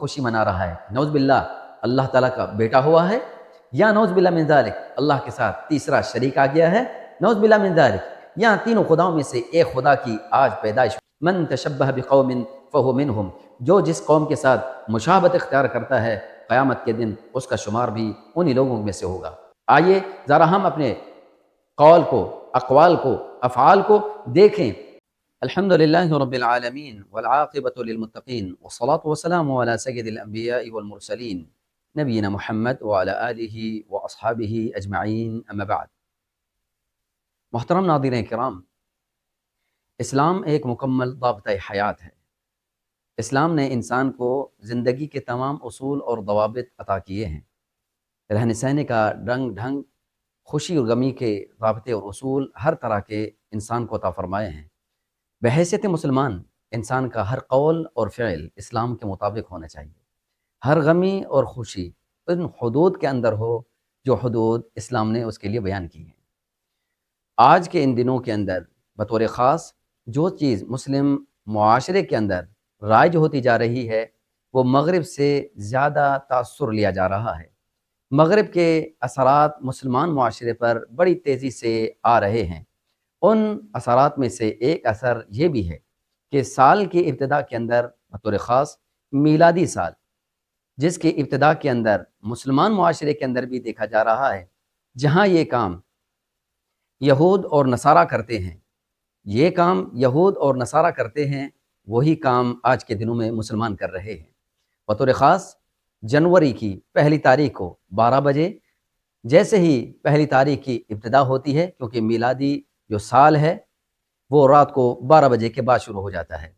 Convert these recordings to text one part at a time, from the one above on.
خوشی منا رہا ہے، نعوذ باللہ اللہ تعالیٰ کا بیٹا ہوا ہے، یا نعوذ باللہ من ذالک اللہ کے ساتھ تیسرا شریک آ گیا ہے، نعوذ باللہ من ذالک یا تینوں خداؤں میں سے ایک خدا کی آج پیدائش۔ من تشبہ بقوم فہو منہم، جو جس قوم کے ساتھ مشابہت اختیار کرتا ہے قیامت کے دن اس کا شمار بھی انہی لوگوں میں سے ہوگا۔ آئیے ذرا ہم اپنے قول کو، اقوال کو، افعال کو دیکھیں۔ الحمد للہ رب العالمین والعاقبۃ للمتقین والصلاة والسلام علی سید الانبیاء والمرسلین نبینا محمد وعلی آلہ واصحابہ اجمعین، اما بعد۔ محترم ناظرین کرام، اسلام ایک مکمل ضابطۂ حیات ہے۔ اسلام نے انسان کو زندگی کے تمام اصول اور ضوابط عطا کیے ہیں۔ رہنے سہنے کا رنگ ڈھنگ، خوشی اور غمی کے رابطے اور اصول ہر طرح کے انسان کو عطا فرمائے ہیں۔ بحیثیت مسلمان انسان کا ہر قول اور فعل اسلام کے مطابق ہونا چاہیے۔ ہر غمی اور خوشی ان حدود کے اندر ہو جو حدود اسلام نے اس کے لیے بیان کی ہیں۔ آج کے ان دنوں کے اندر بطور خاص جو چیز مسلم معاشرے کے اندر رائج ہوتی جا رہی ہے وہ مغرب سے زیادہ تاثر لیا جا رہا ہے۔ مغرب کے اثرات مسلمان معاشرے پر بڑی تیزی سے آ رہے ہیں۔ ان اثرات میں سے ایک اثر یہ بھی ہے کہ سال کی ابتدا کے اندر بطور خاص میلادی سال، جس کی ابتدا کے اندر مسلمان معاشرے کے اندر بھی دیکھا جا رہا ہے، جہاں یہ کام یہود اور نصارہ کرتے ہیں، یہود اور نصارہ کرتے ہیں، وہی کام آج کے دنوں میں مسلمان کر رہے ہیں۔ بطور خاص جنوری کی پہلی تاریخ کو 12 بجے، جیسے ہی پہلی تاریخ کی ابتدا ہوتی ہے، کیونکہ میلادی جو سال ہے وہ رات کو 12 بجے کے بعد شروع ہو جاتا ہے،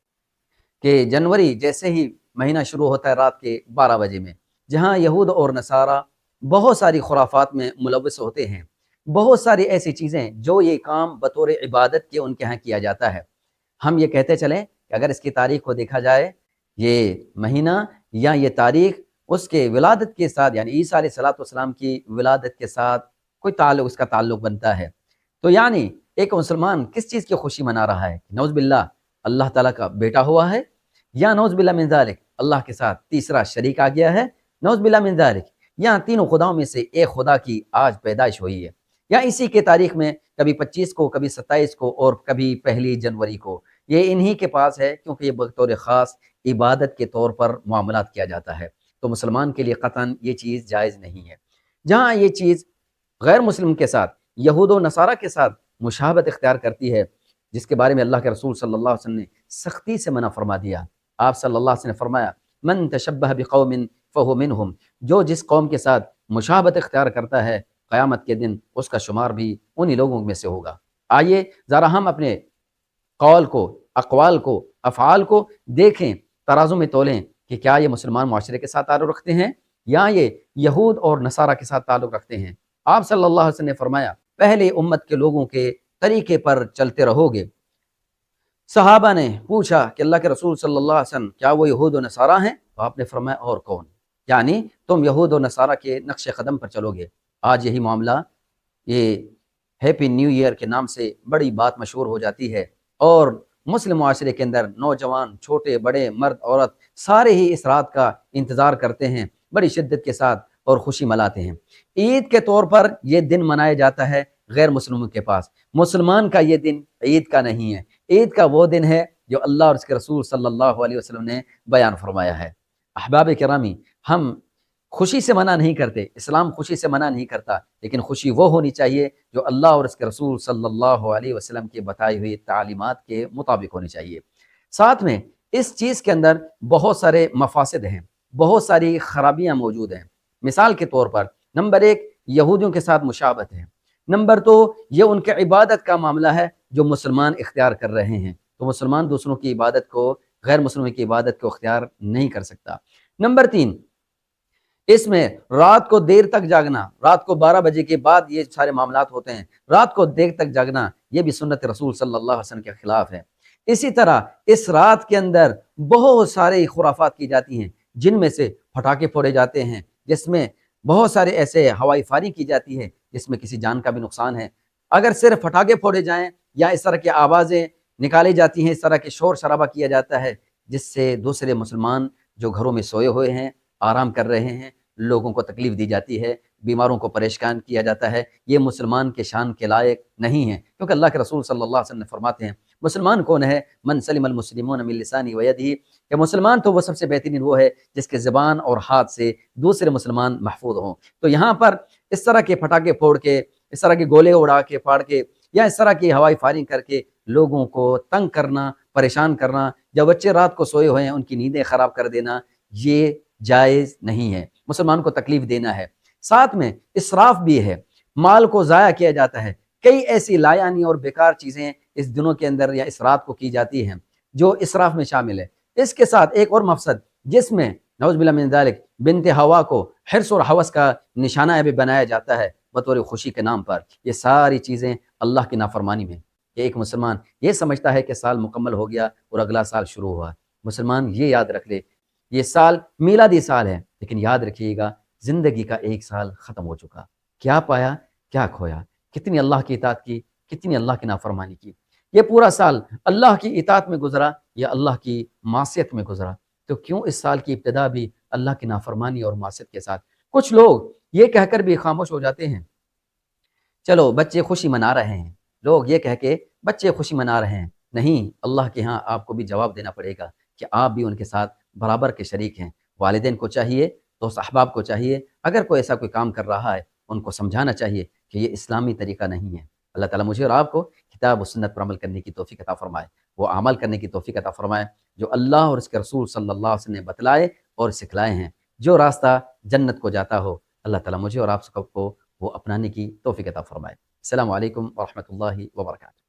کہ جنوری جیسے ہی مہینہ شروع ہوتا ہے رات کے 12 بجے میں، جہاں یہود اور نصارہ بہت ساری خرافات میں ملوث ہوتے ہیں، بہت ساری ایسی چیزیں جو یہ کام بطور عبادت کے ان کے ہاں کیا جاتا ہے۔ ہم یہ کہتے چلیں کہ اگر اس کی تاریخ کو دیکھا جائے، یہ مہینہ یا یہ تاریخ اس کے ولادت کے ساتھ، یعنی عیسیٰ علیہ السلام کی ولادت کے ساتھ کوئی تعلق، اس کا تعلق بنتا ہے، تو یعنی ایک مسلمان کس چیز کی خوشی منا رہا ہے؟ نعوذ باللہ اللہ تعالیٰ کا بیٹا ہوا ہے، یا نعوذ باللہ من ذالک اللہ کے ساتھ تیسرا شریک آ گیا ہے، نعوذ باللہ من ذالک یا تینوں خداؤں میں سے ایک خدا کی آج پیدائش ہوئی ہے، یا اسی کے تاریخ میں کبھی 25 کو، کبھی 27 کو، اور کبھی پہلی جنوری کو، یہ انہی کے پاس ہے، کیونکہ یہ بطور خاص عبادت کے طور پر معاملات کیا جاتا ہے۔ تو مسلمان کے لیے قطعاً یہ چیز جائز نہیں ہے۔ جہاں یہ چیز غیر مسلم کے ساتھ، یہود و نصارہ کے ساتھ مشابہت اختیار کرتی ہے، جس کے بارے میں اللہ کے رسول صلی اللہ علیہ وسلم نے سختی سے منع فرما دیا۔ آپ صلی اللہ علیہ وسلم نے فرمایا، من تشبہ بقوم فہو منہم، جو جس قوم کے ساتھ مشابہت اختیار کرتا ہے قیامت کے دن اس کا شمار بھی انہی لوگوں میں سے ہوگا۔ آئیے ذرا ہم اپنے قول کو، اقوال کو، افعال کو دیکھیں، ترازو میں تولیں کہ کیا یہ مسلمان معاشرے کے ساتھ تعلق رکھتے ہیں یا یہ یہود اور نصارہ کے ساتھ تعلق رکھتے ہیں۔ آپ صلی اللہ علیہ وسلم نے فرمایا، پہلے امت کے لوگوں کے طریقے پر چلتے رہو گے۔ صحابہ نے پوچھا کہ اللہ کے رسول صلی اللہ علیہ وسلم کیا وہ یہود و نصارہ ہیں؟ تو آپ نے فرمایا اور کون؟ یعنی تم یہود و نصارہ کے نقش قدم پر چلو گے۔ آج یہی معاملہ، یہ ہیپی نیو ایئر کے نام سے بڑی بات مشہور ہو جاتی ہے، اور مسلم معاشرے کے اندر نوجوان، چھوٹے بڑے، مرد عورت، سارے ہی اس رات کا انتظار کرتے ہیں، بڑی شدت کے ساتھ اور خوشی مناتے ہیں۔ عید کے طور پر یہ دن منایا جاتا ہے غیر مسلموں کے پاس، مسلمان کا یہ دن عید کا نہیں ہے۔ عید کا وہ دن ہے جو اللہ اور اس کے رسول صلی اللہ علیہ وسلم نے بیان فرمایا ہے۔ احباب کرامی، ہم خوشی سے منع نہیں کرتے، اسلام خوشی سے منع نہیں کرتا، لیکن خوشی وہ ہونی چاہیے جو اللہ اور اس کے رسول صلی اللہ علیہ وسلم کی بتائی ہوئی تعلیمات کے مطابق ہونی چاہیے۔ ساتھ میں اس چیز کے اندر بہت سارے مفاسد ہیں، بہت ساری خرابیاں موجود ہیں۔ مثال کے طور پر نمبر 1 یہودیوں کے ساتھ مشابہت ہے، نمبر 2 یہ ان کے عبادت کا معاملہ ہے جو مسلمان اختیار کر رہے ہیں، تو مسلمان دوسروں کی عبادت کو، غیر مسلموں کی عبادت کو اختیار نہیں کر سکتا۔ نمبر 3 اس میں رات کو دیر تک جاگنا، رات کو 12 بجے کے بعد یہ سارے معاملات ہوتے ہیں، رات کو دیر تک جاگنا یہ بھی سنت رسول صلی اللہ علیہ وسلم کے خلاف ہے۔ اسی طرح اس رات کے اندر بہت سارے خرافات کی جاتی ہیں، جن میں سے پٹاخے پھوڑے جاتے ہیں، جس میں بہت سارے ایسے ہوائی فائرنگ کی جاتی ہے جس میں کسی جان کا بھی نقصان ہے۔ اگر صرف پٹاخے پھوڑے جائیں یا اس طرح کی آوازیں نکالی جاتی ہیں، اس طرح کے شور شرابہ کیا جاتا ہے جس سے دوسرے مسلمان جو گھروں میں سوئے ہوئے ہیں، آرام کر رہے ہیں، لوگوں کو تکلیف دی جاتی ہے، بیماروں کو پریشان کیا جاتا ہے، یہ مسلمان کے شان کے لائق نہیں ہے، کیونکہ اللہ کے رسول صلی اللہ علیہ وسلم نے فرماتے ہیں مسلمان کون ہے؟ من سلم المسلمون من لسانی و یدہ، کہ مسلمان تو وہ سب سے بہترین وہ ہے جس کے زبان اور ہاتھ سے دوسرے مسلمان محفوظ ہوں۔ تو یہاں پر اس طرح کے پٹاخے پھوڑ کے، اس طرح کے گولے اڑا کے پھاڑ کے، یا اس طرح کی ہوائی فائرنگ کر کے لوگوں کو تنگ کرنا، پریشان کرنا، جب بچے رات کو سوئے ہوئے ہیں ان کی نیندیں خراب کر دینا، یہ جائز نہیں ہے، مسلمان کو تکلیف دینا ہے۔ ساتھ میں اسراف بھی ہے، مال کو ضائع کیا جاتا ہے، کئی ایسی لایعنی اور بیکار چیزیں اس دنوں کے اندر یا اس رات کو کی جاتی ہیں جو اسراف میں شامل ہے۔ اس کے ساتھ ایک اور مقصد جس میں نعوذ باللہ من ذالک بنت ہوا کو حرص اور ہوس کا نشانہ بھی بنایا جاتا ہے بطور خوشی کے نام پر، یہ ساری چیزیں اللہ کی نافرمانی میں۔ کہ ایک مسلمان یہ سمجھتا ہے کہ سال مکمل ہو گیا اور اگلا سال شروع ہوا، مسلمان یہ یاد رکھ لے یہ سال میلادی سال ہے، لیکن یاد رکھیے گا زندگی کا ایک سال ختم ہو چکا، کیا پایا کیا کھویا، کتنی اللہ کی اطاعت کی، کتنی اللہ کی نافرمانی کی۔ یہ پورا سال اللہ کی اطاعت میں گزرا یا اللہ کی معصیت میں گزرا، تو کیوں اس سال کی ابتدا بھی اللہ کی نافرمانی اور معصیت کے ساتھ؟ کچھ لوگ یہ کہہ کر بھی خاموش ہو جاتے ہیں چلو بچے خوشی منا رہے ہیں، لوگ یہ کہہ کے بچے خوشی منا رہے ہیں، نہیں، اللہ کے ہاں آپ کو بھی جواب دینا پڑے گا کہ آپ بھی ان کے ساتھ برابر کے شریک ہیں۔ والدین کو چاہیے، دوست احباب کو چاہیے، اگر کوئی ایسا کوئی کام کر رہا ہے ان کو سمجھانا چاہیے کہ یہ اسلامی طریقہ نہیں ہے۔ اللہ تعالیٰ مجھے اور آپ کو کتاب و سنت پر عمل کرنے کی توفیق عطا فرمائے، وہ عمل کرنے کی توفیق عطا فرمائے جو اللہ اور اس کے رسول صلی اللہ علیہ وسلم نے بتلائے اور سکھلائے ہیں، جو راستہ جنت کو جاتا ہو۔ اللہ تعالیٰ مجھے اور آپ سب کو وہ اپنانے کی توفیق عطا فرمائے۔ السلام علیکم ورحمۃ اللہ وبرکاتہ۔